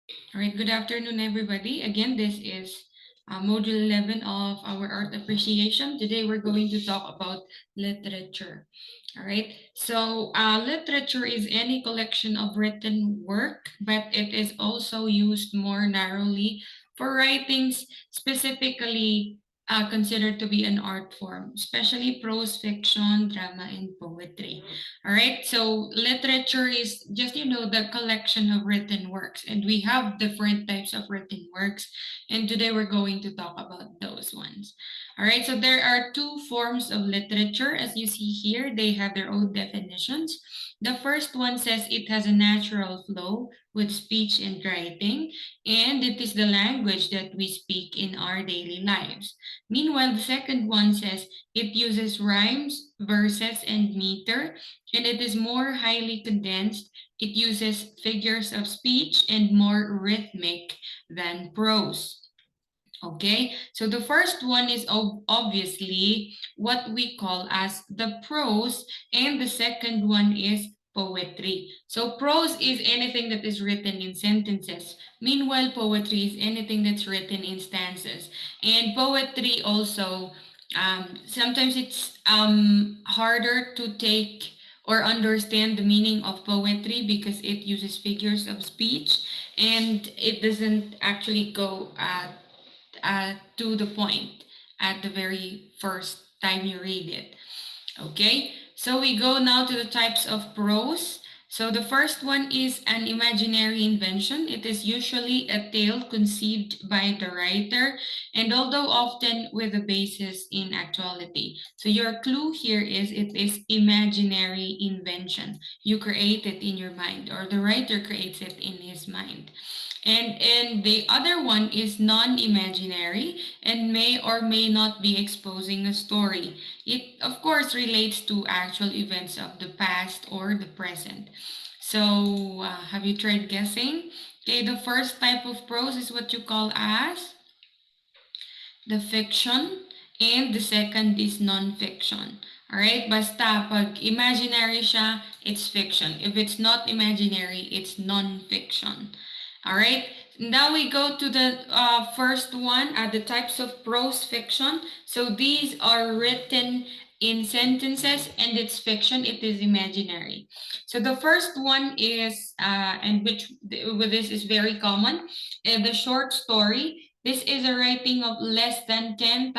All right, good afternoon, everybody. Again, this is Module 11 of our art appreciation. Today, we're going to talk about literature. All right, so literature is any collection of written work, but it is also used more narrowly for writings specifically considered to be an art form, especially prose fiction, drama, and poetry. All right, so literature is just, the collection of written works, and we have different types of written works, and today we're going to talk about those ones. All right, so there are two forms of literature. As you see here, they have their own definitions. The first one says it has a natural flow with speech and writing, and it is the language that we speak in our daily lives. Meanwhile, the second one says it uses rhymes, verses, and meter, and it is more highly condensed. It uses figures of speech and more rhythmic than prose. Okay, so the first one is obviously what we call as the prose, and the second one is poetry. So prose is anything that is written in sentences. Meanwhile, poetry is anything that's written in stanzas. And poetry also, sometimes it's harder to take or understand the meaning of poetry because it uses figures of speech and it doesn't actually go to the point at the very first time you read it. Okay, so we go now to the types of prose. So the first one is an imaginary invention. It is usually a tale conceived by the writer, and although often with a basis in actuality. So your clue here is it is imaginary invention. You create it in your mind, or the writer creates it in his mind. And the other one is non-imaginary and may or may not be exposing a story. It, of course, relates to actual events of the past or the present. So, have you tried guessing? Okay, the first type of prose is what you call as the fiction, and the second is non-fiction. Alright, basta pag imaginary siya, it's fiction. If it's not imaginary, it's non-fiction. Alright, now we go to the first one, the types of prose fiction. So these are written in sentences and it's fiction, it is imaginary. So the first one is, and which with this is very common, the short story. This is a writing of less than 10,000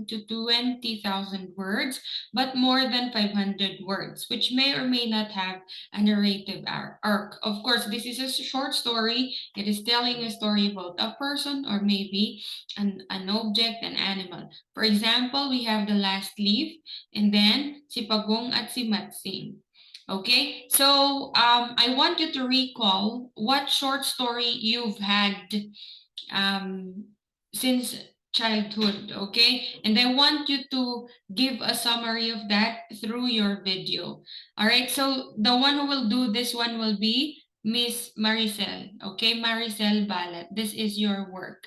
to 20,000 words, but more than 500 words, which may or may not have a narrative arc. Of course, this is a short story. It is telling a story about a person or maybe an object, an animal. For example, we have The Last Leaf and then Si Pagong at Si Matsing. Okay, so I want you to recall what short story you've had um, since childhood, okay? And I want you to give a summary of that through your video. All right, so the one who will do this one will be Miss Maricel, okay? Maricel Balat, this is your work.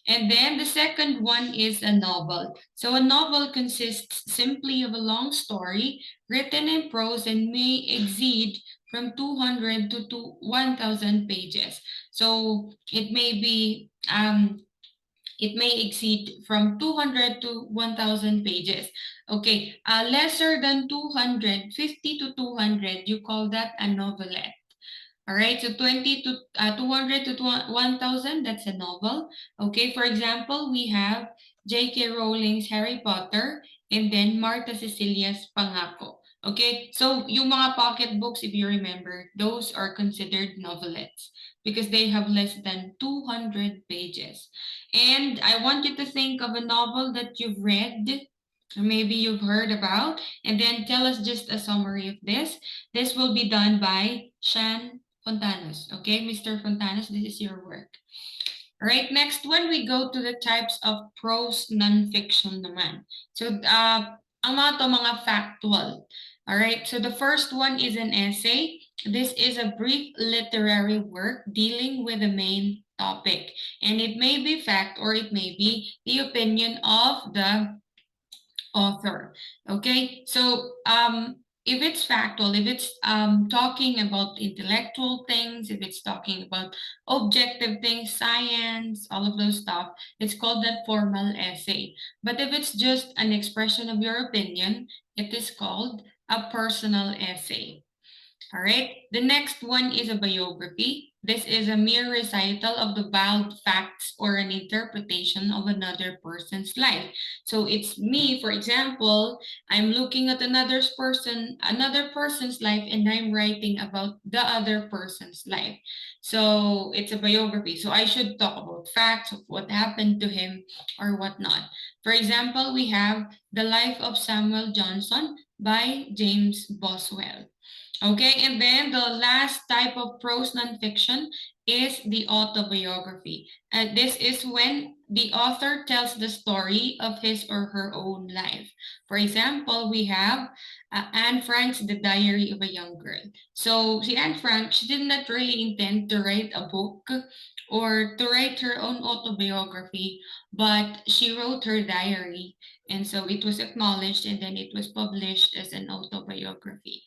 And then the second one is a novel. So a novel consists simply of a long story written in prose and may exceed from 200 to 1,000 pages. So it may exceed from 200 to 1,000 pages. Okay, lesser than 250 to 200, you call that a novelette. All right, so 20 to 200 to 1,000, that's a novel. Okay, for example, we have J.K. Rowling's Harry Potter and then Marta Cecilia's Pangako. Okay, so yung mga pocket books, if you remember, those are considered novelettes because they have less than 200 pages. And I want you to think of a novel that you've read or maybe you've heard about, and then tell us just a summary of this. This will be done by Shan Fontanos. Okay, Mr. Fontanos, this is your work. All right, next one, we go to the types of prose nonfiction naman. So, ang mga to mga factual. All right, so the first one is an essay. This is a brief literary work dealing with the main topic. And it may be fact or it may be the opinion of the author. Okay, so if it's factual, if it's talking about intellectual things, if it's talking about objective things, science, all of those stuff, it's called a formal essay. But if it's just an expression of your opinion, it is called a personal essay. All right. The next one is a biography. This is a mere recital of the wild facts or an interpretation of another person's life. So it's me, for example, I'm looking at another person's life, and I'm writing about the other person's life. So it's a biography. So I should talk about facts of what happened to him or whatnot. For example, we have The Life of Samuel Johnson by James Boswell. Okay, and then the last type of prose nonfiction is the autobiography. And this is when the author tells the story of his or her own life. For example, we have Anne Frank's The Diary of a Young Girl. So, si Anne Frank, she did not really intend to write a book or to write her own autobiography, but she wrote her diary. And so it was acknowledged and then it was published as an autobiography.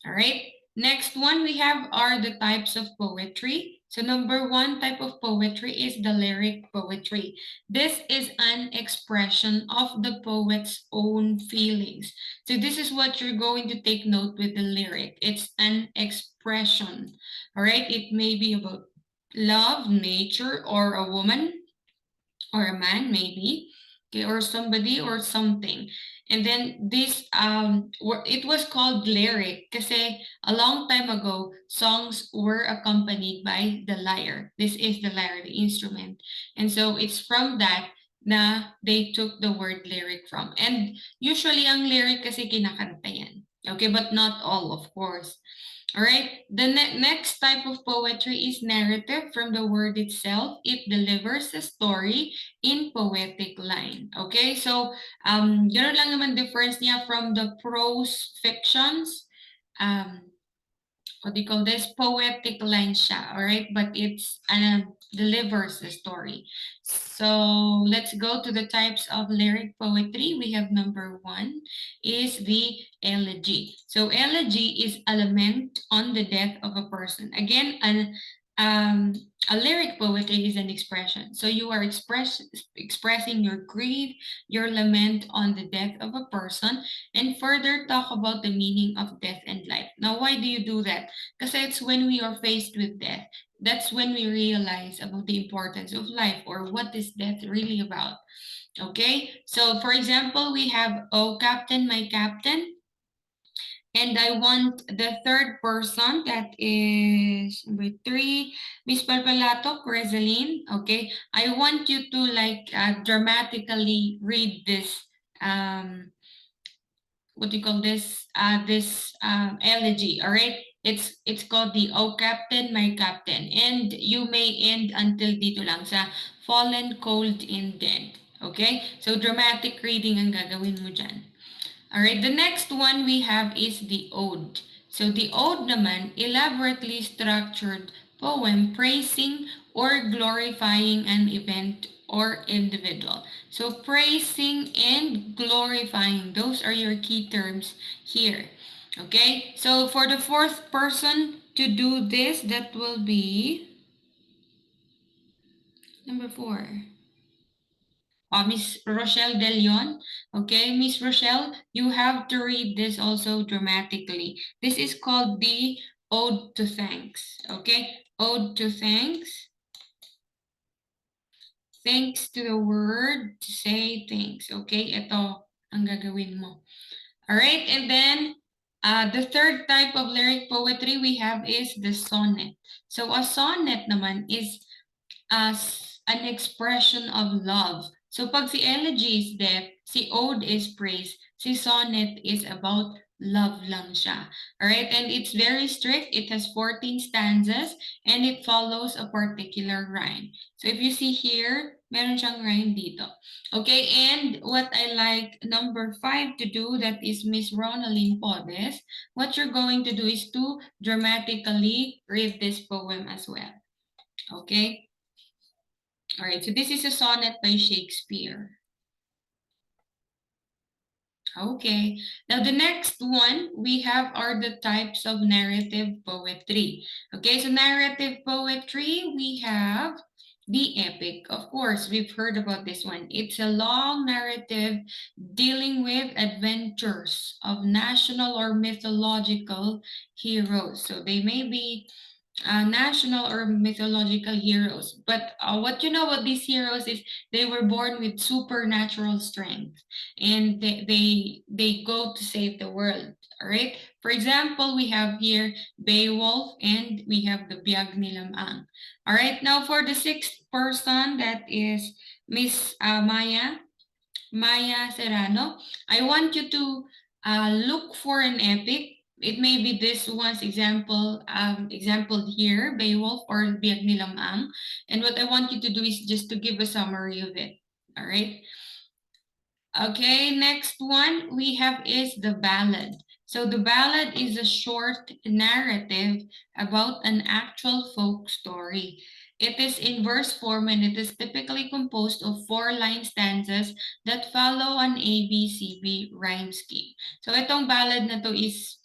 All right. Next one we have are the types of poetry. So number one type of poetry is the lyric poetry. This is an expression of the poet's own feelings. So this is what you're going to take note with the lyric. It's an expression. All right. It may be about love, nature, or a woman, or a man maybe, okay, or somebody or something. And then this it was called lyric kasi a long time ago songs were accompanied by the lyre. This is the lyre, the instrument. And so it's from that na they took the word lyric from. And usually ang lyric kasi kinakanta yan. Okay, but not all, of course. All right. The next type of poetry is narrative. From the word itself, it delivers a story in poetic line. Okay, so ganun lang naman difference niya from the prose fictions. What do you call this? Poetic line siya, all right? But it's delivers the story. So let's go to the types of lyric poetry. We have number one is the elegy. So elegy is a lament on the death of a person. Again, um, a lyric poetry is an expression. So you are expressing your grief, your lament on the death of a person, and further talk about the meaning of death and life. Now, why do you do that? Because it's when we are faced with death. That's when we realize about the importance of life or what is death really about. Okay, so for example, we have, oh, Captain, my Captain. And I want the third person, that is number three, Miss Palpalato, Rezaline. Okay, I want you to like dramatically read this, what do you call this, elegy, all right? It's called the Oh Captain, My Captain. And you may end until dito lang sa fallen, cold, and dead. Okay? So dramatic reading ang gagawin mo dyan. All right, the next one we have is the ode. So the ode naman, elaborately structured poem praising or glorifying an event or individual. So praising and glorifying, those are your key terms here. Okay, so for the fourth person to do this, that will be number four. Miss Rochelle De Leon. Okay, Miss Rochelle, you have to read this also dramatically. This is called the Ode to Thanks. Okay, Ode to Thanks. Thanks to the word to say thanks. Okay, ito ang gagawin mo. Alright, and then the third type of lyric poetry we have is the sonnet. So a sonnet naman is as an expression of love. So pag si elegy is death, si ode is praise, si sonnet is about love lang siya. Alright, and it's very strict. It has 14 stanzas and it follows a particular rhyme. So if you see here, meron siyang rhyme dito. Okay, and what I like number 5 to do, that is Miss Ronaline Podes, what you're going to do is to dramatically read this poem as well. Okay? All right, so this is a sonnet by Shakespeare. Okay. Now the next one we have are the types of narrative poetry. Okay, so narrative poetry, we have the epic. Of course, we've heard about this one. It's a long narrative dealing with adventures of national or mythological heroes. So they may be national or mythological heroes. But what you know about these heroes is they were born with supernatural strength, and they go to save the world. All right. For example, we have here Beowulf and we have the Biag ni Lamang. All right. Now for the sixth person, that is Miss Maya Serrano. I want you to look for an epic. It may be this one's example here, Beowulf or Biag ni Lamang. And what I want you to do is just to give a summary of it. All right. Okay, next one we have is the ballad. So the ballad is a short narrative about an actual folk story. It is in verse form and it is typically composed of 4-line stanzas that follow an ABCB rhyme scheme. So itong ballad na to is,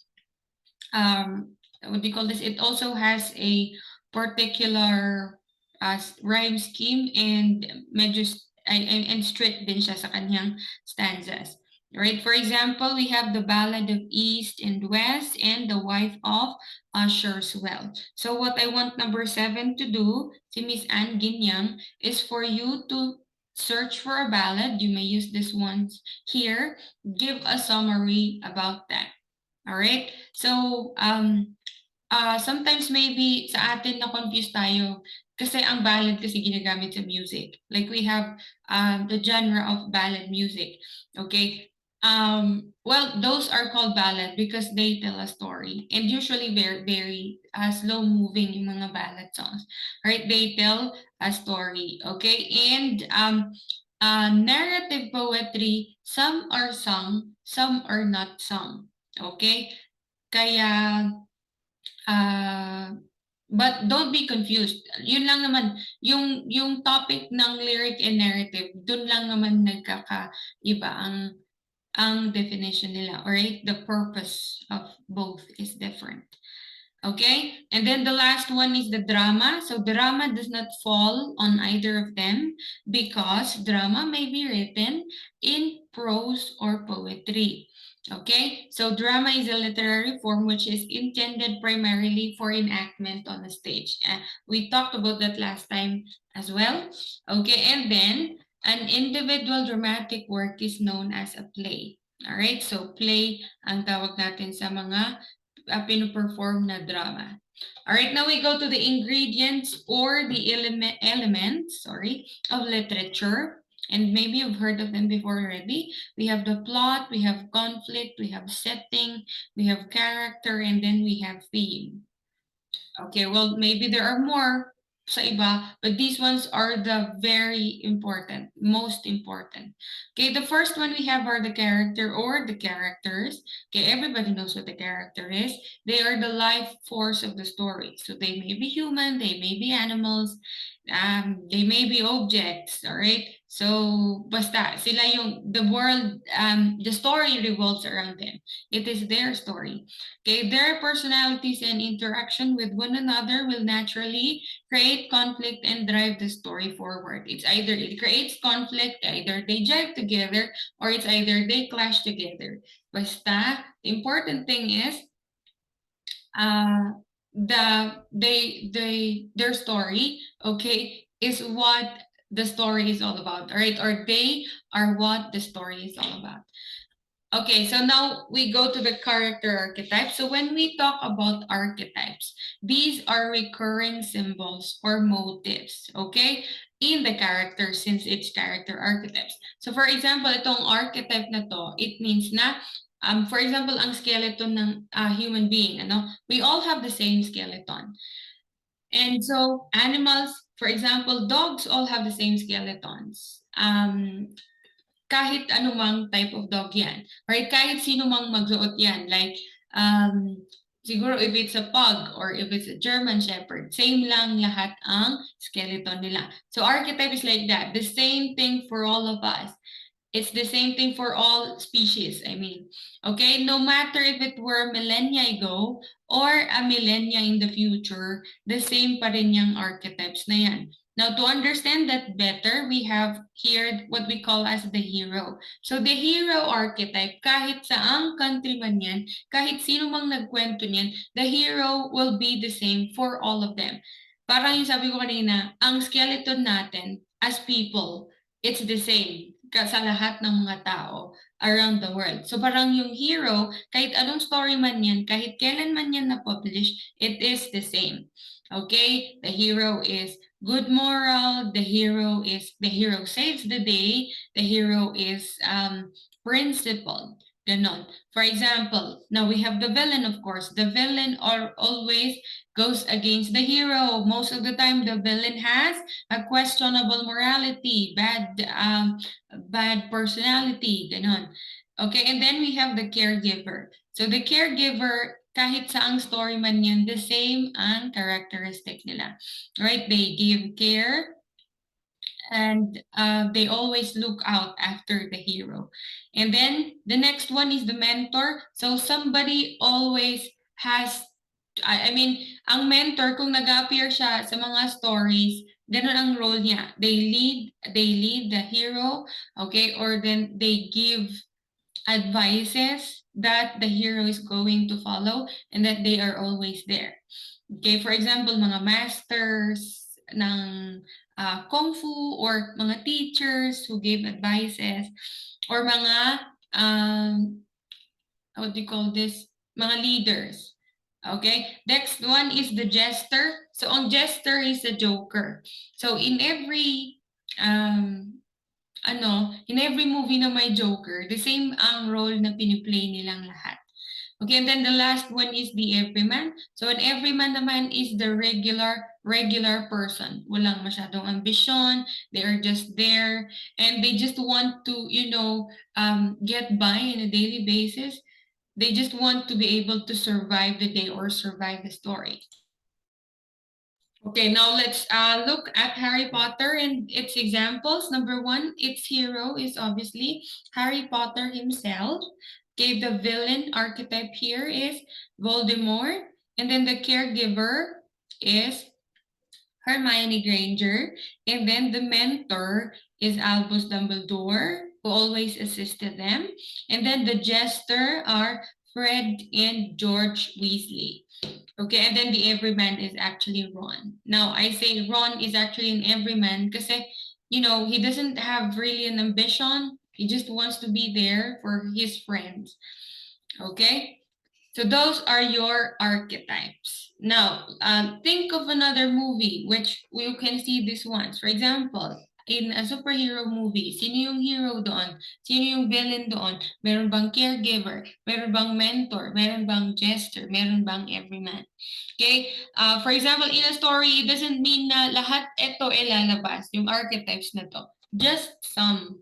what do you call this? It also has a particular rhyme scheme and medyo and strict din siya sa kanyang stanzas. Right? For example, we have the Ballad of East and West and the Wife of Usher's Well. So what I want number 7 to do, si Miss Anne Ginyang, is for you to search for a ballad. You may use this one here. Give a summary about that. All right? So, sometimes maybe sa atin na-confuse tayo kasi ang ballad kasi ginagamit sa music. Like we have the genre of ballad music. Okay? Well, those are called ballad because they tell a story. And usually very slow-moving yung mga ballad songs. Right? They tell a story. Okay? And narrative poetry, some are sung, some are not sung. Okay? Kaya but don't be confused. Yun lang naman, yung topic ng lyric and narrative, dun lang naman nagkakaiba ang definition nila. Alright? The purpose of both is different. Okay? And then the last one is the drama. So drama does not fall on either of them because drama may be written in prose or poetry. Okay, so drama is a literary form which is intended primarily for enactment on a stage. We talked about that last time as well. Okay, and then an individual dramatic work is known as a play. All right, so play ang tawag natin sa mga pino-perform na drama. All right, now we go to the ingredients or the elements, of literature. And maybe you've heard of them before already. We have the plot, we have conflict, we have setting, we have character, and then we have theme. Okay, well, maybe there are more sa iba, but these ones are the very important, most important. Okay, the first one we have are the character or the characters. Okay, everybody knows what the character is. They are the life force of the story. So they may be human, they may be animals, they may be objects, all right? So, basta, sila yung, the world, the story revolves around them. It is their story. Okay, their personalities and interaction with one another will naturally create conflict and drive the story forward. It's either it creates conflict, either they jive together, or it's either they clash together. Basta, the important thing is, their story, okay, is what the story is all about, all right? Or they are what the story is all about. Okay, so now we go to the character archetypes. So when we talk about archetypes, these are recurring symbols or motifs, okay, in the character since it's character archetypes. So for example, itong archetype na to, it means na, for example, ang skeleton ng human being, we all have the same skeleton. And so animals, for example, dogs all have the same skeletons. Kahit anumang type of dog yan. Right? Kahit sino mang magsuot yan. Like, siguro if it's a pug or if it's a German Shepherd, same lang lahat ang skeleton nila. So archetype is like that. The same thing for all of us. It's the same thing for all species, I mean. Okay, no matter if it were millennia ago or a millennia in the future, the same pa rin yung archetypes na yan. Now, to understand that better, we have here what we call as the hero. So, the hero archetype, kahit saang country man yan, kahit sino mang nagkwento niyan, the hero will be the same for all of them. Parang yung sabi ko kanina, ang skeleton natin as people, it's the same sa lahat ng mga tao around the world. So parang yung hero, kahit anong story man yan, kahit kailan man yan na-publish, it is the same. Okay? The hero is good moral, the hero saves the day, the hero is principled. Ganon. For example, now we have the villain, of course. The villain always goes against the hero. Most of the time, the villain has a questionable morality, bad personality, ganon. Okay, and then we have the caregiver. So the caregiver, kahit saang story man yan, the same ang characteristic nila. Right? They give care, and they always look out after the hero. And then the next one is the mentor. So somebody always has, I mean, ang mentor, kung nag-appear siya sa mga stories, ganun ang role niya. They lead the hero, okay? Or then they give advices that the hero is going to follow and that they are always there. Okay, for example, mga masters ng kung fu or mga teachers who gave advices or mga what do you call this? Mga leaders. Okay, next one is the jester. So ang jester is a joker. So in every in every movie na may joker, the same ang role na piniplay nilang lahat. Okay, and then the last one is the everyman. So an everyman naman is the regular person. Walang masyadong ambition. They are just there and they just want to, get by on a daily basis. They just want to be able to survive the day or survive the story. Okay, now let's look at Harry Potter and its examples. Number one, its hero is obviously Harry Potter himself. Okay, the villain archetype here is Voldemort. And then the caregiver is Hermione Granger. And then the mentor is Albus Dumbledore, who always assisted them. And then the jester are Fred and George Weasley. Okay, and then the everyman is actually Ron. Now, I say Ron is actually an everyman because, he doesn't have really an ambition. He just wants to be there for his friends. Okay, so those are your archetypes. Now, think of another movie which you can see these ones. For example, in a superhero movie, sino yung hero doon? Sino yung villain doon? Meron bang caregiver? Meron bang mentor? Meron bang jester? Meron bang everyman? Okay? For example, in a story, it doesn't mean na lahat ito ilalabas, yung archetypes na to. Just some.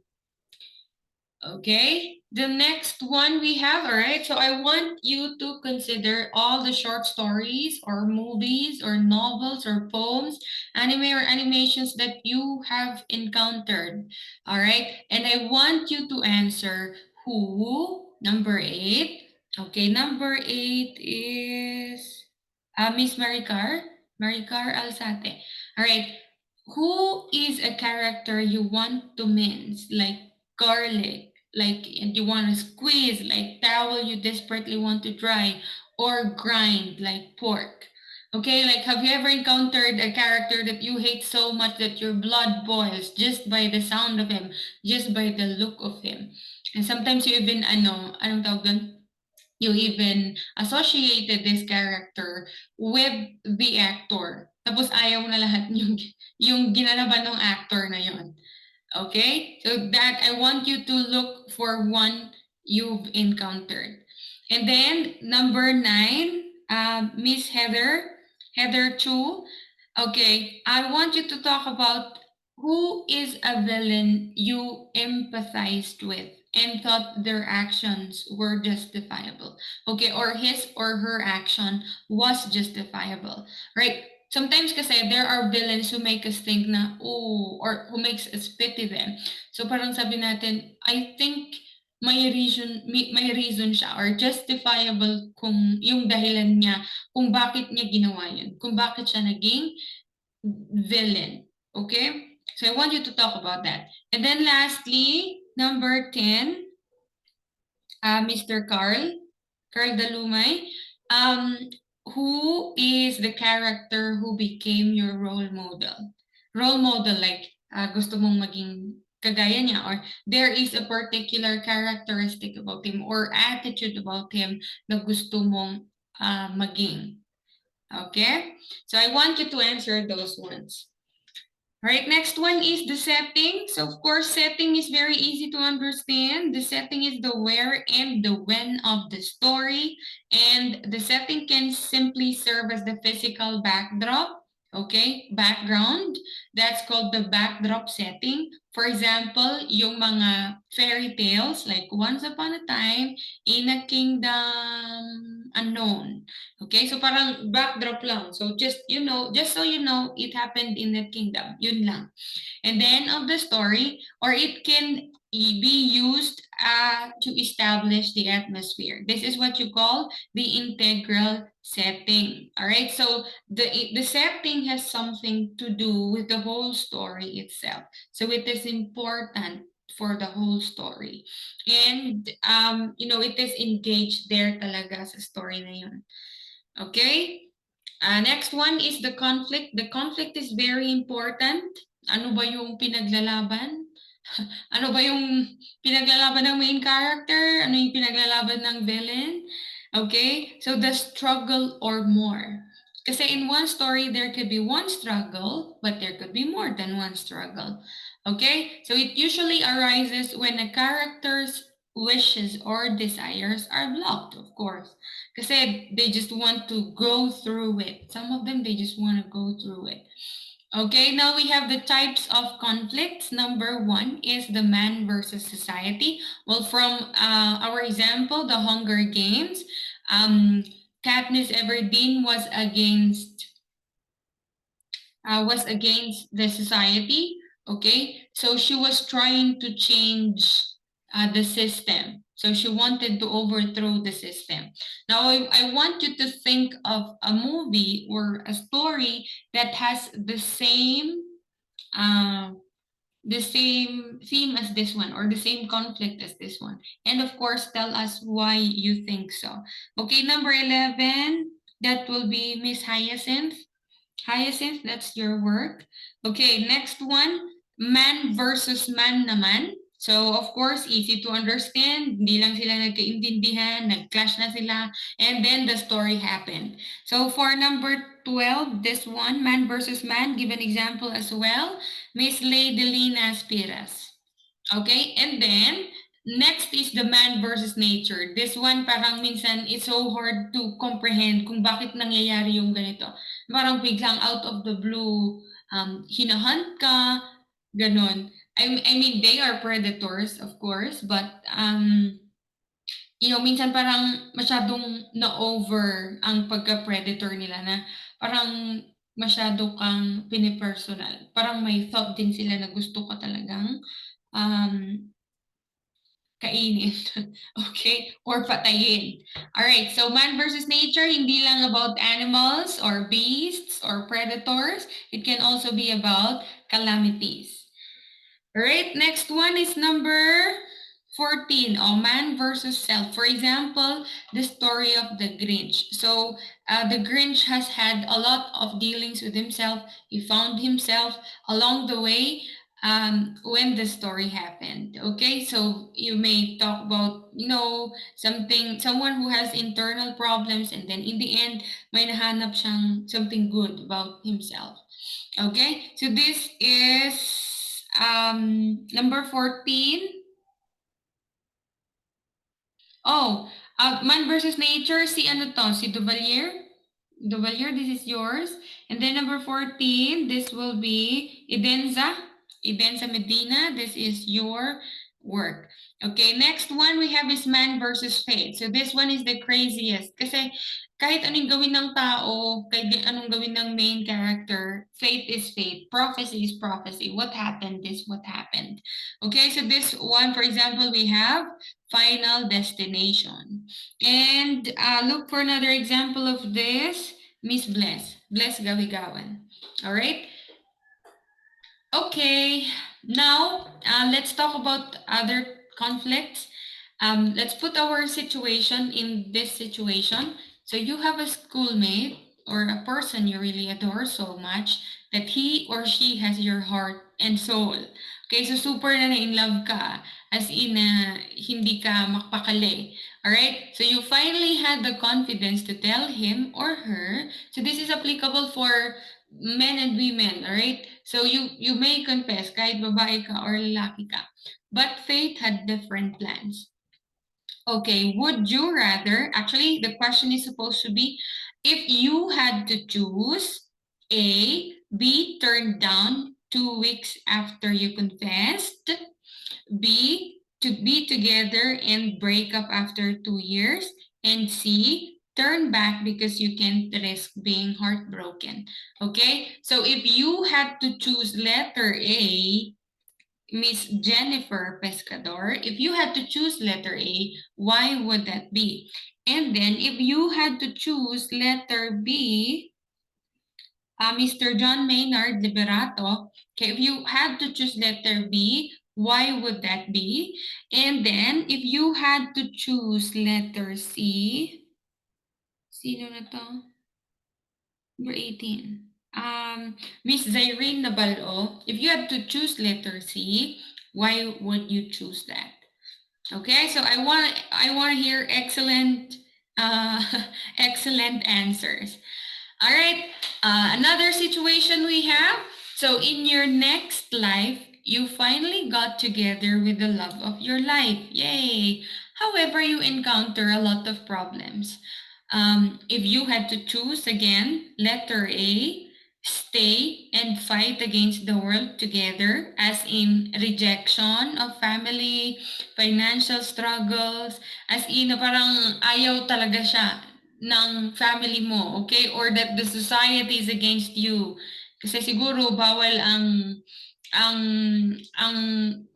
Okay, the next one we have, all right, so I want you to consider all the short stories or movies or novels or poems, anime or animations that you have encountered, all right, and I want you to answer who, number 8, okay, number 8 is Miss Maricar Alzate, all right, who is a character you want to mince, like garlic, like and you want to squeeze like towel you desperately want to dry, or grind like pork? Okay, like have you ever encountered a character that you hate so much that your blood boils just by the sound of him, just by the look of him? And sometimes you even anong tawag dun? You even associated this character with the actor. Tapos ayaw na lahat yung ginanaban ng actor na yon. Okay, so that I want you to look for one you've encountered. And then number 9, Miss Heather Chu. Okay, I want you to talk about who is a villain you empathized with and thought their actions were justifiable. Okay, or his or her action was justifiable, right? sometimes kasi there are villains who make us think na, oh, or who makes us pity them. So parang sabi natin, I think may reason siya or justifiable kung yung dahilan niya kung bakit niya ginawa yun, kung bakit siya naging villain. Okay? So I want you to talk about that. And then lastly, number 10, Mr. Carl Dalumay, um, who is the character who became your role model? Role model, like gusto mong maging kagaya niya, or there is a particular characteristic about him or attitude about him na gusto mong maging. Okay? So I want you to answer those ones. Right, next one is the setting. So of course, setting is very easy to understand. The setting is the where and the when of the story. And the setting can simply serve as the physical backdrop, okay, background. That's called the backdrop setting. For example, yung mga fairy tales like Once Upon a Time in a Kingdom Unknown. Okay, so parang backdrop lang. So just so you know, it happened in that kingdom. Yun lang. And then of the story, or it can be used to establish the atmosphere. This is what you call the integral setting. All right, so the setting has something to do with the whole story itself. So it is important for the whole story. And it is engaged there talaga sa story na yun. Okay? Next one is the conflict. The conflict is very important. Ano ba yung pinaglalaban? Ano ba yung pinaglalaban ng main character? Ano yung pinaglalaban ng villain? Okay? So the struggle or more. Kasi in one story, there could be one struggle, but there could be more than one struggle. Okay? So it usually arises when a character's wishes or desires are blocked, of course. Kasi they just want to go through it. Some of them, they just want to go through it. Okay, now we have the types of conflicts. Number one is the man versus society. Well, from our example, the Hunger Games, Katniss Everdeen was against the society. Okay, so she was trying to change the system. So she wanted to overthrow the system. Now I want you to think of a movie or a story that has uh, the same theme as this one or the same conflict as this one. And of course, tell us why you think so. Okay, number 11, that will be Miss Hyacinth. Hyacinth, that's your work. Okay, next one, man versus man naman. So, of course, easy to understand. Hindi lang sila nagkaintindihan, nag-clash na sila, and then the story happened. So, for number 12, this one, man versus man, give an example as well. Miss Leydelina Aspiras. Okay, and then, next is the man versus nature. This one, parang minsan, it's so hard to comprehend kung bakit nangyayari yung ganito. Parang biglang out of the blue, hinahunt ka, ganon. I mean, they are predators, of course, but, minsan parang masyadong na-over ang pagka-predator nila na parang masyado kang pinipersonal. Parang may thought din sila na gusto ka talagang kainin. Okay? Or patayin. Alright, so man versus nature, hindi lang about animals or beasts or predators. It can also be about calamities. Alright, next one is number 14, man versus self. For example, the story of the Grinch. So the Grinch has had a lot of dealings with himself. He found himself along the way when the story happened. Okay, so you may talk about, someone who has internal problems, and then in the end, may nahanap siyang something good about himself. Okay, so this is number 14. Oh, man versus nature, si ano to? Si Duvalier? Duvalier, this is yours. And then number 14, this will be Idenza. Idenza Medina, this is your work. Okay, next one we have is man versus fate. So this one is the craziest. Kasi kahit anong gawin ng tao, kahit anong gawin ng main character, fate is fate. Prophecy is prophecy. What happened is what happened. Okay, so this one, for example, we have Final Destination. And look for another example of this. Miss Bless. Bless Gawigawan. All right. Okay, now let's talk about other conflicts. Let's put our situation in this situation. So you have a schoolmate or a person you really adore so much that he or she has your heart and soul. Okay, so super na in love ka, as in hindi ka makpakali. Alright, so you finally had the confidence to tell him or her. So this is applicable for men and women, alright? So you may confess kahit babae ka or lalaki ka. But fate had different plans. Okay, would you rather, actually the question is supposed to be, if you had to choose, A, be turned down 2 weeks after you confessed, B, to be together and break up after 2 years, and C, turn back because you can't risk being heartbroken. Okay, so if you had to choose letter A, Miss Jennifer Pescador, if you had to choose letter A, why would that be? And then if you had to choose letter B, Mr. John Maynard Liberato, okay, if you had to choose letter B, why would that be? And then if you had to choose letter C, sino na to? Number 18. Miss Zyrene Nabalo, if you had to choose letter C, why would you choose that? Okay, so I want to hear excellent excellent answers. All right, another situation we have. So in your next life, you finally got together with the love of your life. Yay! However, you encounter a lot of problems. If you had to choose again, letter A, stay and fight against the world together, as in rejection of family, financial struggles, as in parang ayaw talaga siya ng family mo, okay? Or that the society is against you. Kasi siguro bawal ang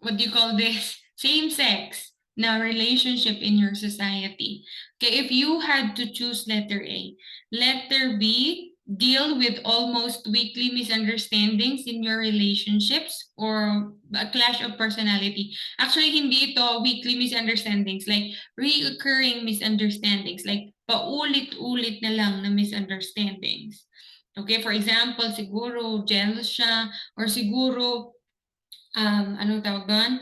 what do you call this? Same sex na relationship in your society. Okay, if you had to choose letter A, letter B, deal with almost weekly misunderstandings in your relationships or a clash of personality. Actually, hindi ito weekly misunderstandings, like reoccurring misunderstandings, like paulit-ulit na lang na misunderstandings. Okay, for example, siguro jealous siya or siguro anong tawag doon?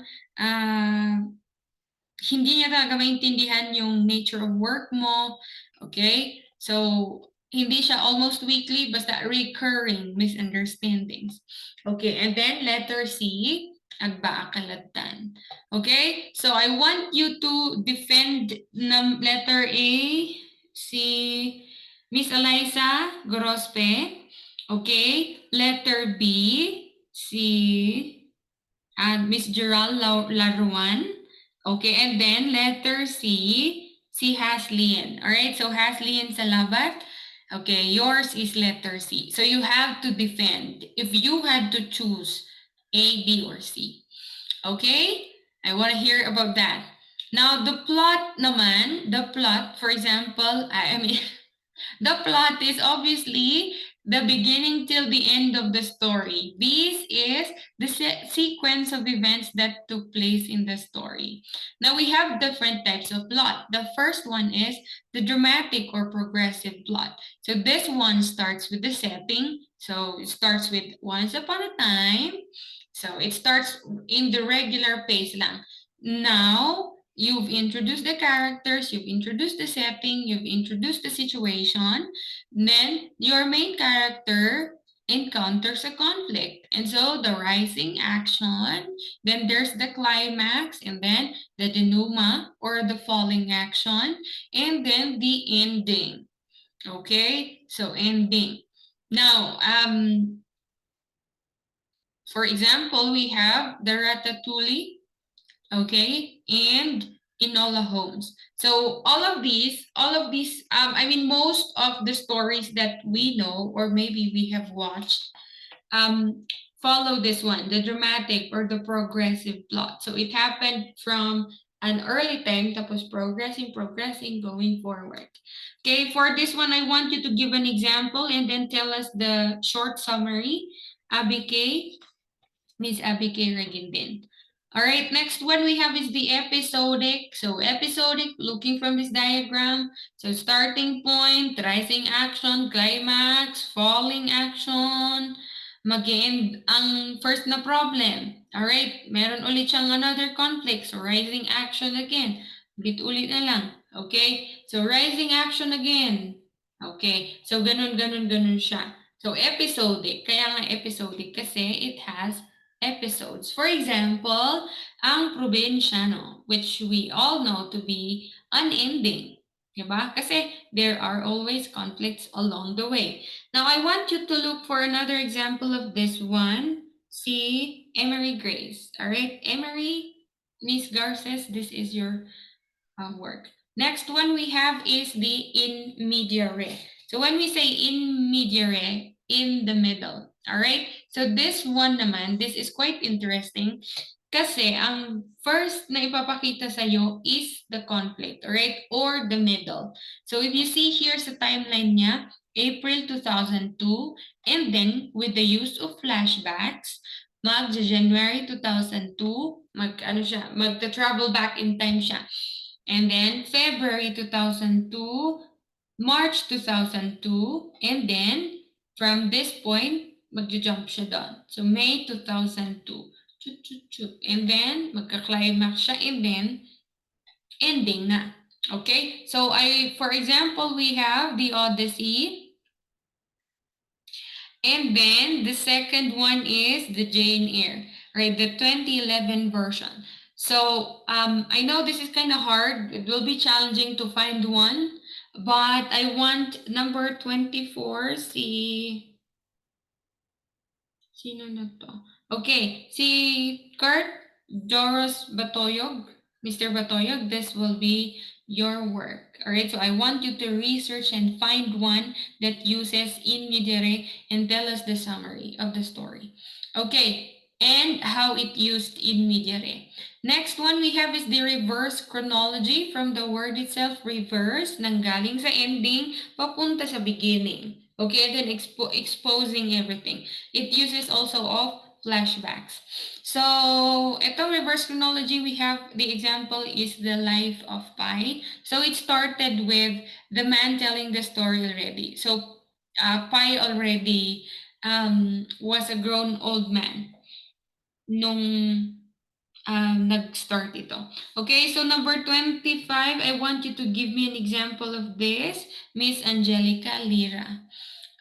Hindi niya talaga maintindihan yung nature of work mo. Okay? So, hindi siya almost weekly, basta recurring misunderstandings. Okay, and then letter C, agba-akalatan. Okay? So, I want you to defend letter A, si Miss Eliza Gorospe. Okay? Letter B, si Miss Gerald Laruan. Okay, and then letter C, si Haslian. All right, so Haslian Salabat. Okay, yours is letter C. So you have to defend if you had to choose A, B, or C. Okay, I want to hear about that. Now, the plot naman, for example, I mean, the plot is obviously the beginning till the end of the story. This is the sequence of events that took place in the story. Now we have different types of plot. The first one is the dramatic or progressive plot. So this one starts with the setting. So it starts with once upon a time. So it starts in the regular pace lang. Now, you've introduced the characters, you've introduced the setting, you've introduced the situation, then your main character encounters a conflict. And so the rising action, then there's the climax, and then the denouement or the falling action, and then the ending. Okay, so ending. Now, for example, we have the Ratatouille okay, and Enola Holmes. So all of these, I mean, most of the stories that we know or maybe we have watched, um, follow this one, the dramatic or the progressive plot. So it happened from an early time, tapos progressing, going forward. Okay, for this one, I want you to give an example and then tell us the short summary. Abby K. Miss Abby K. Regindin. All right, next one we have is the episodic. So episodic, looking from this diagram. So starting point, rising action, climax, falling action, mag-end ang first na problem. All right, meron ulit siyang another conflict. So rising action again. Ulit-ulit na lang. Okay, so rising action again. Okay, so ganun siya. So episodic, kaya nga episodic kasi it has episodes. For example, ang probinsyano, which we all know to be unending. Diba? Kasi there are always conflicts along the way. Now, I want you to look for another example of this one. See Emery Grace. All right, Emery, Miss Garces, this is your work. Next one we have is the in media re. So when we say in media re, in the middle. All right? So this one naman, this is quite interesting kasi ang first na ipapakita sa iyo is the conflict, alright? Or the middle. So if you see here sa timeline niya, April 2002, and then with the use of flashbacks, January 2002, magta-travel back in time siya. And then February 2002, March 2002, and then from this point, magja-jump siya doon. So May 2002. Chut, chut, chut. And then magka-climax siya and then ending na. Okay? So for example, we have the Odyssey. And then the second one is the Jane Eyre, right? The 2011 version. So I know this is kind of hard. It will be challenging to find one, but I want number 24. Sino na to? Okay, si Kurt Doros Batoyog, Mr. Batoyog, this will be your work. All right, so I want you to research and find one that uses in mediare and tell us the summary of the story. Okay, and how it used in mediare. Next one we have is the reverse chronology. From the word itself, reverse, nanggaling sa ending, papunta sa beginning. Okay, and then exposing everything. It uses also of flashbacks. So, itong reverse chronology, we have the example is the life of Pi. So, it started with the man telling the story already. So, Pi already was a grown old man nung nag-start ito. Okay, so number 25, I want you to give me an example of this, Miss Angelica Lira.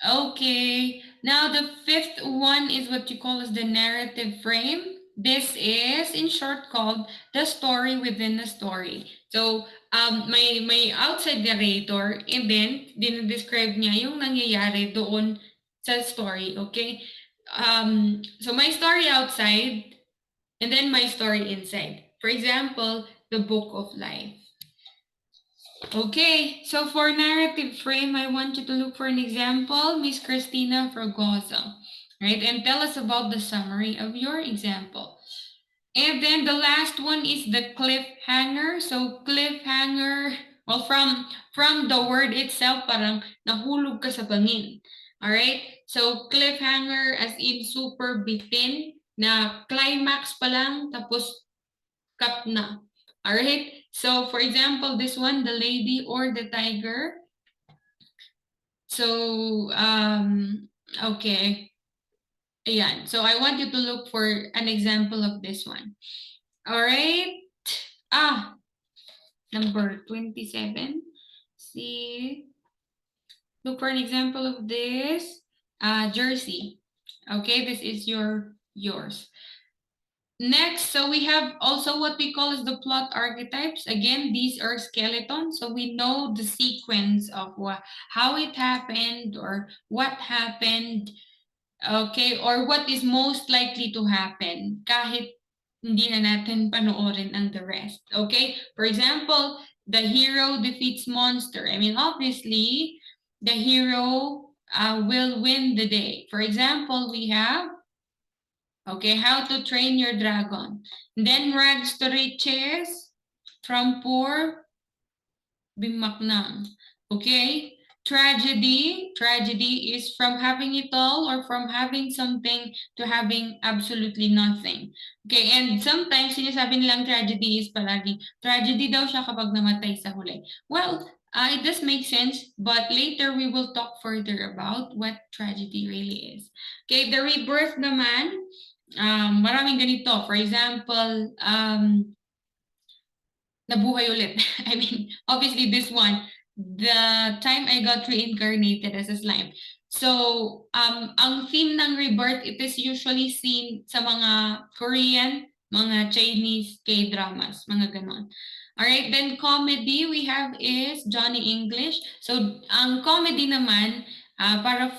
Okay, now the fifth one is what you call as the narrative frame. This is, in short, called the story within a story. So, may outside narrator, and then, dinidescribe niya yung nangyayari doon sa story, okay? So, my story outside, and then my story inside. For example, the Book of Life. Okay, so for narrative frame, I want you to look for an example, Miss Christina Fragoso, right? And tell us about the summary of your example. And then the last one is the cliffhanger. So cliffhanger, well, from the word itself, parang nahulog ka sa bangin. All right? So cliffhanger as in super bitin na climax pa lang tapos cut na. All right? So for example, this one, the lady or the tiger. So okay. Ayan. So I want you to look for an example of this one. All right? Number 27. See, look for an example of this. Jersey. Okay, this is yours. Next, so we have also what we call as the plot archetypes. Again, these are skeletons, so we know the sequence of how it happened or what happened, okay, or what is most likely to happen kahit hindi na natin panoorin ang the rest. Okay? For example, the hero defeats monster. I mean, obviously, the hero will win the day. For example, we have, okay, How to Train Your Dragon. Then rags to riches, from poor, bimaknang. Okay? Tragedy is from having it all or from having something to having absolutely nothing. Okay, and sometimes sinasabi nilang tragedy is palagi, tragedy daw siya kapag namatay sa huli. Well, it does make sense, but later we will talk further about what tragedy really is. Okay, the rebirth naman, maraming ganito. For example, nabuhay ulit. I mean, obviously this one, the time I got reincarnated as a slime. So, ang theme ng rebirth, it is usually seen sa mga Korean, mga Chinese K-dramas, mga ganon. Alright, then comedy we have is Johnny English. So, ang comedy naman, para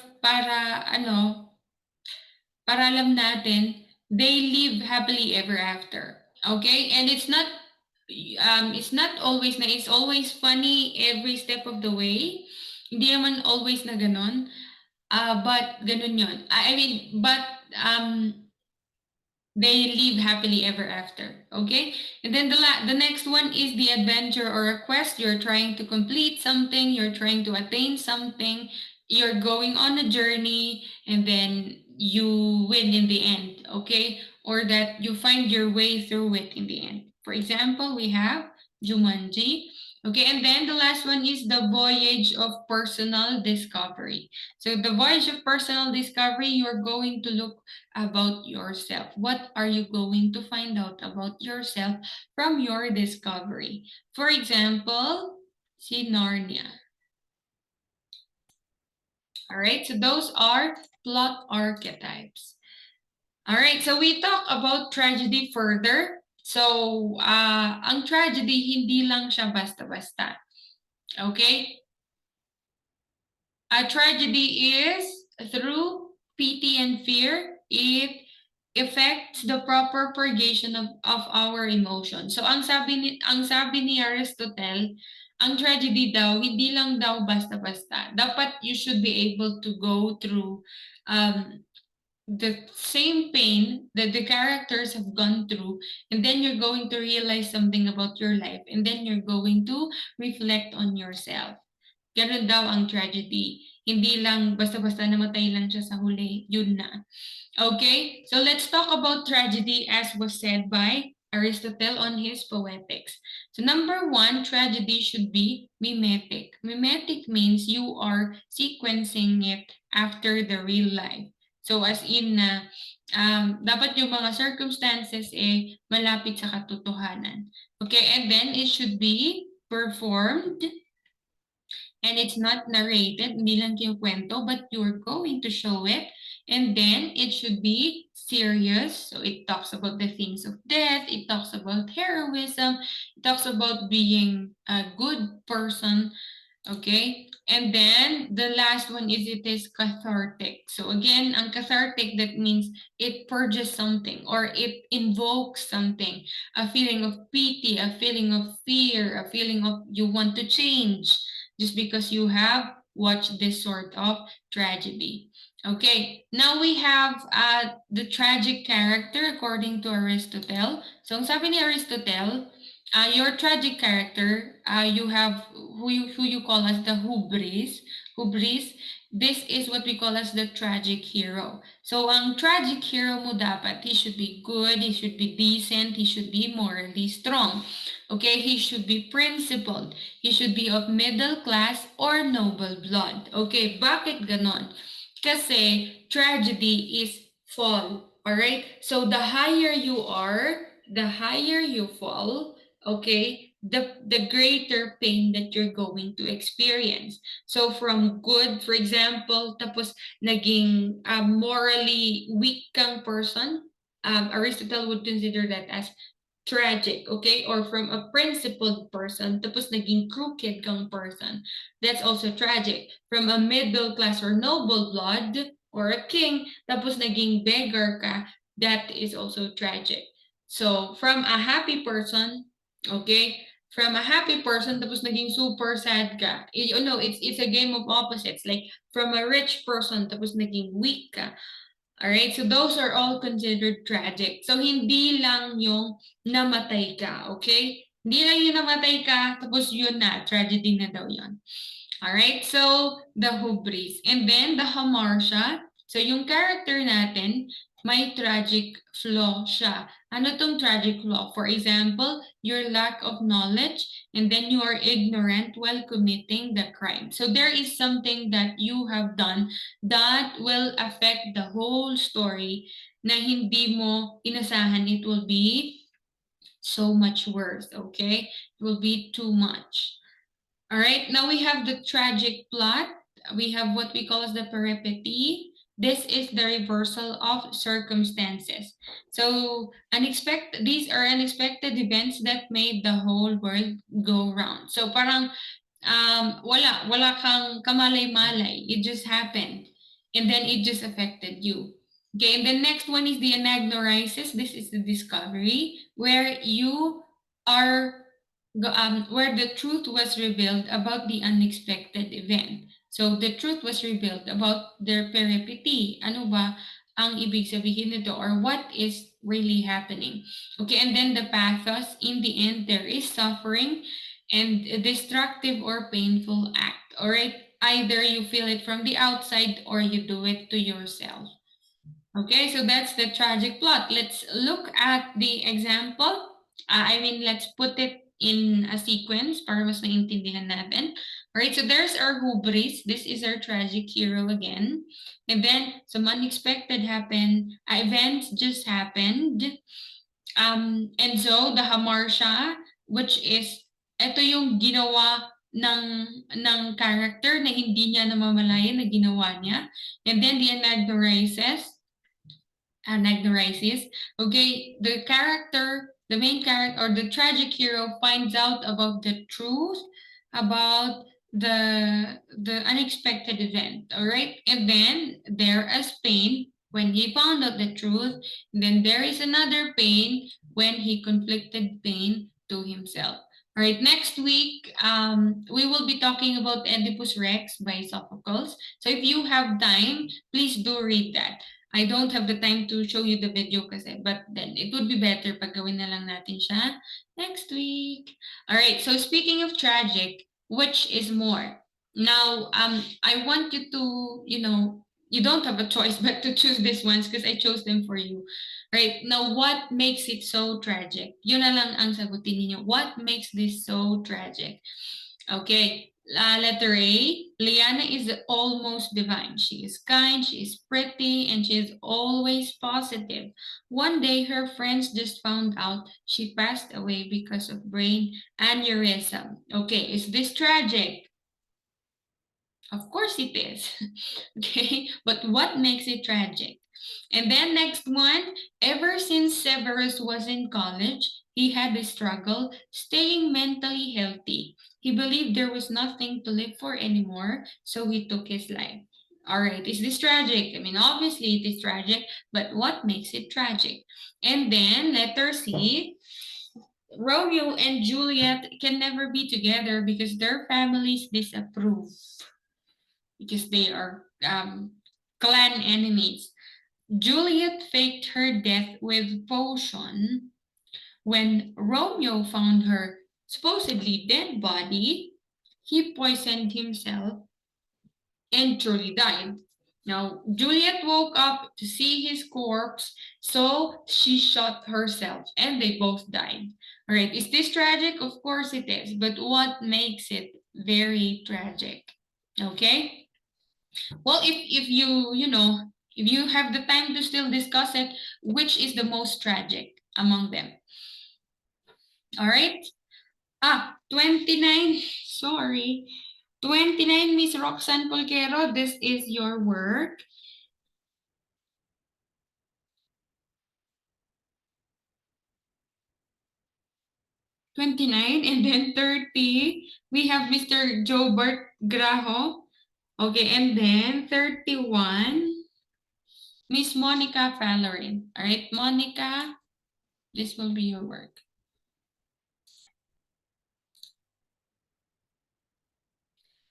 alam natin, they live happily ever after. Okay? And it's not always na it's always funny every step of the way. Hindi naman always na ganon. But ganun yun. They live happily ever after. Okay? And then the next one is the adventure or a quest. You're trying to complete something, you're trying to attain something, you're going on a journey, and then you win in the end. Okay? Or that you find your way through it in the end. For example, we have Jumanji. Okay, and then the last one is the voyage of personal discovery. So the voyage of personal discovery, you're going to look about yourself. What are you going to find out about yourself from your discovery? For example, si Narnia. All right, so those are plot archetypes. All right, so we talk about tragedy further. So, ang tragedy, hindi lang siya basta-basta. Okay? A tragedy is through pity and fear, it affects the proper purgation of our emotions. So, ang sabi ni Aristotle, ang tragedy daw, hindi lang daw basta-basta. Dapat you should be able to go through the same pain that the characters have gone through, and then you're going to realize something about your life, and then you're going to reflect on yourself. Ganun daw ang tragedy. Hindi lang basta-basta namatay lang siya sa huli, yun na. Okay, so let's talk about tragedy as was said by Aristotle on his Poetics. So number one, tragedy should be mimetic. Mimetic means you are sequencing it after the real life. So as in na dapat yung mga circumstances malapit sa katotohanan. Okay, and then it should be performed and it's not narrated, hindi lang kinukwento, but you're going to show it. And then it should be serious. So it talks about the themes of death, it talks about heroism, it talks about being a good person. Okay? And then the last one is it is cathartic. So again, ang cathartic, that means it purges something or it invokes something. A feeling of pity, a feeling of fear, a feeling of you want to change just because you have watched this sort of tragedy. Okay, now we have the tragic character according to Aristotle. So ang sabi ni Aristotle, your tragic character, you have who you call as the hubris. Hubris, this is what we call as the tragic hero. So ang tragic hero mo dapat, he should be good, he should be decent, he should be morally strong. Okay, he should be principled. He should be of middle class or noble blood. Okay, bakit ganon? Kasi tragedy is fall. Alright? So the higher you are, the higher you fall, okay, the greater pain that you're going to experience. So from good, for example, tapos naging morally weak kang person, Aristotle would consider that as tragic, okay? Or from a principled person, tapos naging crooked kang person, that's also tragic. From a middle class or noble blood or a king, tapos naging beggar ka, that is also tragic. So, from a happy person, okay, from a happy person, tapos naging super sad ka. You know, it's a game of opposites. Like, from a rich person, tapos naging weak ka. Alright, so those are all considered tragic. So, hindi lang yung namatay ka, okay? Hindi lang yung namatay ka, tapos yun na, tragedy na daw yun. Alright, so the hubris. And then the hamartia. So yung character natin, may tragic flaw siya. Ano tong tragic flaw? For example, your lack of knowledge and then you are ignorant while committing the crime. So there is something that you have done that will affect the whole story na hindi mo inasahan. It will be so much worse, okay? It will be too much. All right, now we have the tragic plot. We have what we call as the peripety. This is the reversal of circumstances. So these are unexpected events that made the whole world go round. So parang wala kang kamalay-malay. It just happened. And then it just affected you. Okay, and the next one is the anagnorisis. This is the discovery where you are where the truth was revealed about the unexpected event. So the truth was revealed about their peripety. Ano ba ang ibig sabihin nito or what is really happening? Okay, and then the pathos, in the end, there is suffering and a destructive or painful act. All right, either you feel it from the outside or you do it to yourself. Okay, so that's the tragic plot. Let's look at the example. Let's put it in a sequence para mas maintindihan natin. Alright, so there's our hubris. This is our tragic hero again. And then some unexpected happened. Events just happened. And so the hamartia, which is, ito yung ginawa ng character na hindi niya namamalayan na ginawa niya. And then the anagnorisis. Okay, the main character or the tragic hero finds out about the truth about the unexpected event. All right, and then there is pain when he found out the truth. Then there is another pain when he conflicted pain to himself. All right, next week we will be talking about Oedipus Rex by Sophocles. So if you have time, please do read that. I don't have the time to show you the video kasi, but then it would be better pag gawin na lang natin siya next week. All right, so speaking of tragic, which is more? Now, I want you to, you don't have a choice but to choose these ones because I chose them for you. Right, now what makes it so tragic? Yun na lang ang sagutin niyo. What makes this so tragic? Okay, letter A, Liana is almost divine. She is kind, she is pretty, and she is always positive. One day, her friends just found out she passed away because of brain aneurysm. Okay, is this tragic? Of course it is. Okay, but what makes it tragic? And then next one, ever since Severus was in college, he had a struggle staying mentally healthy. He believed there was nothing to live for anymore, so he took his life. All right, is this tragic? I mean, obviously it is tragic, but what makes it tragic? And then letter C, Romeo and Juliet can never be together because their families disapprove, because they are clan enemies. Juliet faked her death with potion. When Romeo found her supposedly dead body, he poisoned himself and truly died. Now, Juliet woke up to see his corpse, so she shot herself and they both died. All right, is this tragic? Of course it is, but what makes it very tragic? Okay? Well, if if you have the time to still discuss it, which is the most tragic among them? All right. 29. Sorry. 29, Miss Roxanne Polquero, this is your work. '29, and then 30, we have Mr. Jobert Graho. Okay, and then 31, Miss Monica Fallorin. All right, Monica, This will be your work.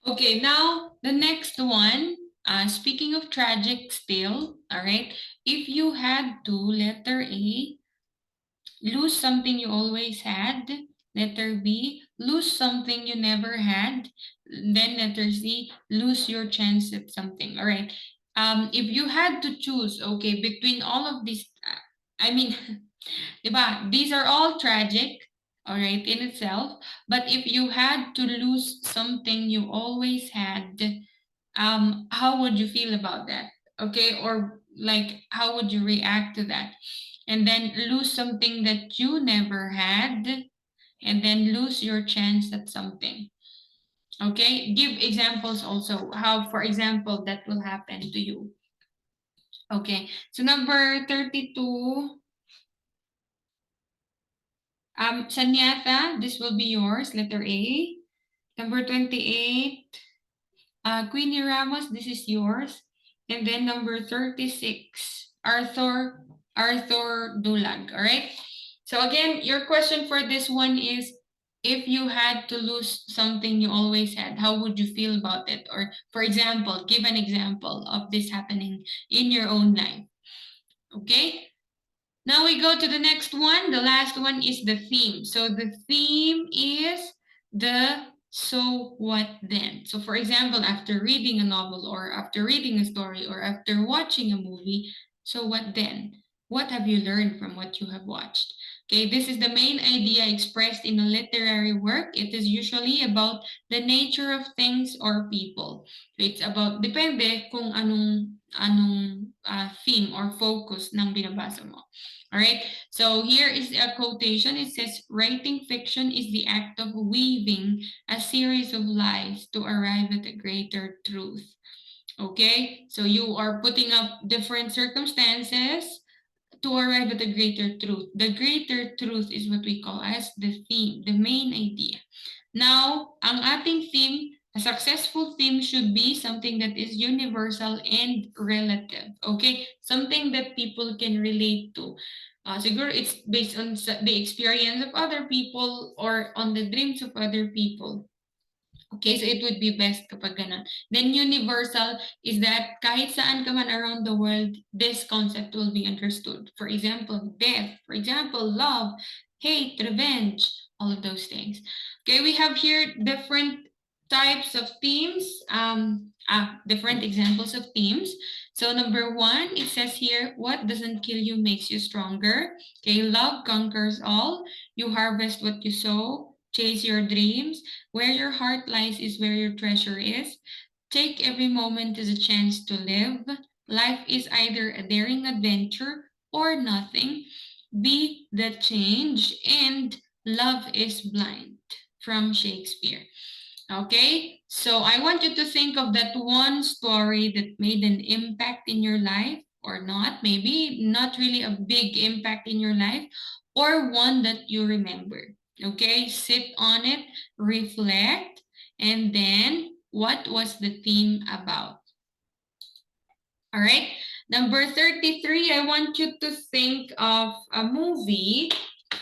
Okay, now the next one. Speaking of tragic still, all right. If you had to, letter A, lose something you always had. Letter B, lose something you never had. Then letter C, lose your chance at something. All right. If you had to choose, okay, between all of these, I mean, diba, these are all tragic, all right, in itself. But if you had to lose something you always had, how would you feel about that? Okay, or like, how would you react to that? And then lose something that you never had, and then lose your chance at something. Okay, give examples also how, for example, that will happen to you. Okay, so number 32, Sanyata, this will be yours, letter A. Number 28, Queenie Ramos, this is yours. And then number 36, Arthur Dulag. All right. So again, your question for this one is, if you had to lose something you always had, how would you feel about it? Or for example, give an example of this happening in your own life. Okay. Now we go to the next one. The last one is the theme. So the theme is the so what then. So for example, after reading a novel or after reading a story or after watching a movie, so what then? What have you learned from what you have watched? Okay, this is the main idea expressed in a literary work. It is usually about the nature of things or people. So it's about, depende kung anong theme or focus ng binabasa mo. All right. So here is a quotation. It says, writing fiction is the act of weaving a series of lies to arrive at a greater truth. Okay. So you are putting up different circumstances to arrive at a greater truth. The greater truth is what we call as the theme, the main idea. Now, ang ating theme, a successful theme should be something that is universal and relative. Okay? Something that people can relate to. Siguro it's based on the experience of other people or on the dreams of other people. Okay, so it would be best kapag ganun. Then universal is that kahit saan ka man around the world, this concept will be understood. For example, death. For example, love, hate, revenge, all of those things. Okay, we have here different types of themes, different examples of themes. So number one, it says here, what doesn't kill you makes you stronger. Okay, love conquers all. You harvest what you sow. Chase your dreams. Where your heart lies is where your treasure is. Take every moment as a chance to live. Life is either a daring adventure or nothing. Be the change, and love is blind, from Shakespeare. Okay, so I want you to think of that one story that made an impact in your life or not, maybe not really a big impact in your life, or one that you remember. Okay, sit on it, reflect, and then what was the theme about? All right, number 33, I want you to think of a movie,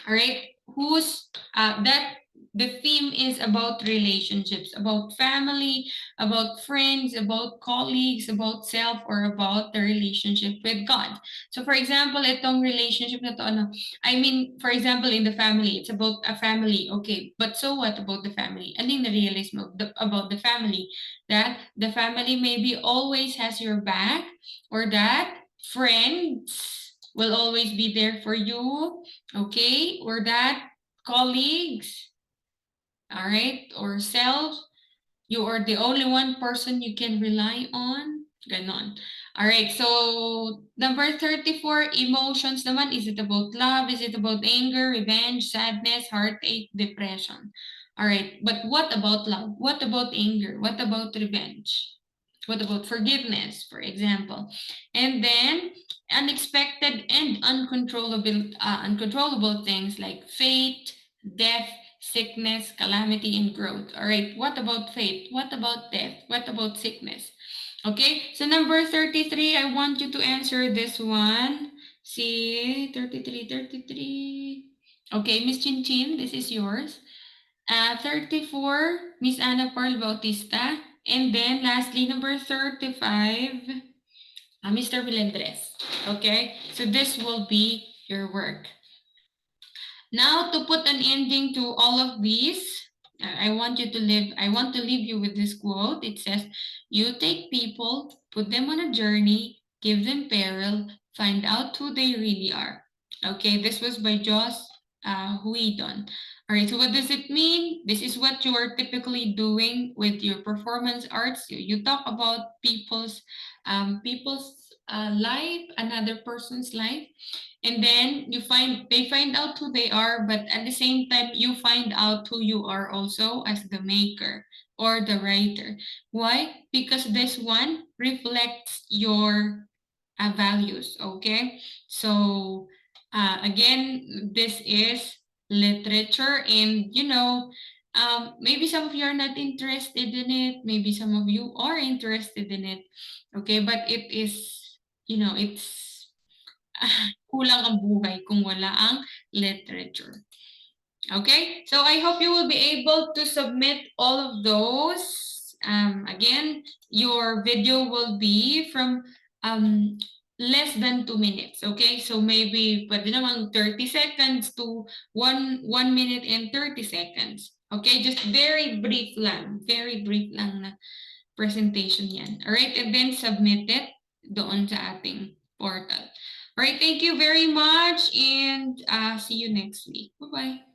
all right, whose that the theme is about relationships, about family, about friends, about colleagues, about self, or about the relationship with God. So for example, itong relationship na to, I mean, for example, in the family, it's about a family, okay, but so what about the family? And in the realism of about the family, that the family maybe always has your back, or that friends will always be there for you, okay, or that colleagues, all right, or self, you are the only one person you can rely on, ganon. All right, so number 34, emotions naman, is it about love, is it about anger, revenge, sadness, heartache, depression? All right, but what about love, what about anger, what about revenge, what about forgiveness, for example? And then unexpected and uncontrollable things like fate, death, sickness, calamity, and growth. All right, what about fate? What about death? What about sickness? Okay, so number 33, I want you to answer this one. See, 33. Okay, Miss Chin Chin, this is yours. 34, Miss Ana Pearl Bautista. And then lastly, number 35, Mr. Melendres. Okay, so this will be your work. Now, to put an ending to all of these, I want to leave you with this quote. It says, you take people, put them on a journey, give them peril, find out who they really are. Okay, this was by Joss Whedon. All right, so what does it mean? This is what you are typically doing with your performance arts. You talk about people's life, another person's life, and then they find out who they are, but at the same time you find out who you are also as the maker or the writer. Why? Because this one reflects your values. Okay, so again, this is literature, and maybe some of you are not interested in it, maybe some of you are interested in it. Okay, but it is, it's kulang ang buhay kung wala ang literature. Okay, so I hope you will be able to submit all of those. Again, your video will be from less than 2 minutes. Okay, so maybe pwede namang 30 seconds to 1 minute and 30 seconds. Okay, just very brief lang na presentation yan. Alright, and then submit it doon sa ating portal. Alright, thank you very much, and see you next week. Bye-bye.